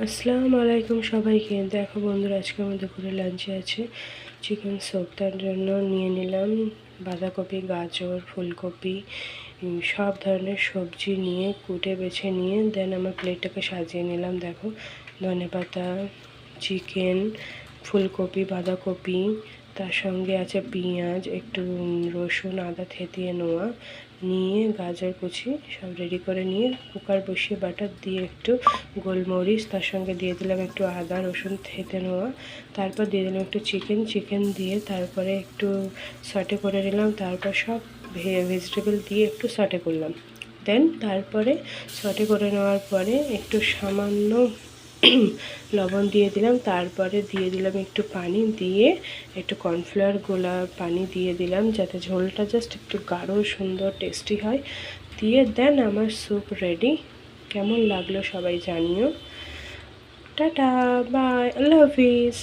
আসসালামু আলাইকুম সবাইকে। দেখো বন্ধুরা, আজকে আমার দুপুরে লাঞ্চে আছে চিকেন স্যুপ। তার জন্য নিয়ে নিলাম বাঁধাকপি, গাজর, ফুলকপি, সব ধরনের সবজি নিয়ে কুটে বেছে নিয়ে দেন আমার প্লেটটাকে সাজিয়ে নিলাম। দেখো, ধনেপাতা, চিকেন, ফুলকপি, বাঁধাকপি, তার সঙ্গে আছে পেঁয়াজ, একটু রসুন, আদা থেতিয়ে নেওয়া, নিয়ে গাজর কুচি সব রেডি করে নিয়ে কুকার বসিয়ে বাটার দিয়ে একটু গোলমরিচ, তার সঙ্গে দিয়ে দিলাম একটু আদা রসুন থেতে নেওয়া, তারপর দিয়ে দিলাম একটু চিকেন দিয়ে তারপরে একটু সটে করে নিলাম। তারপর সব ভেজিটেবল দিয়ে একটু সটে করলাম। দেন তারপরে সটে করে নেওয়ার পরে একটু সামান্য লবণ দিয়ে দিলাম। তারপরে দিয়ে দিলাম একটু পানি, দিয়ে একটু কর্নফ্লাওয়ার গোলা পানি দিয়ে দিলাম যাতে ঝোলটা জাস্ট একটু গাঢ় সুন্দর টেস্টি হয়। দিয়ে দেন আমার স্যুপ রেডি। কেমন লাগলো সবাই জানিও। টাটা, বাই, আল্লাহ হাফিজ।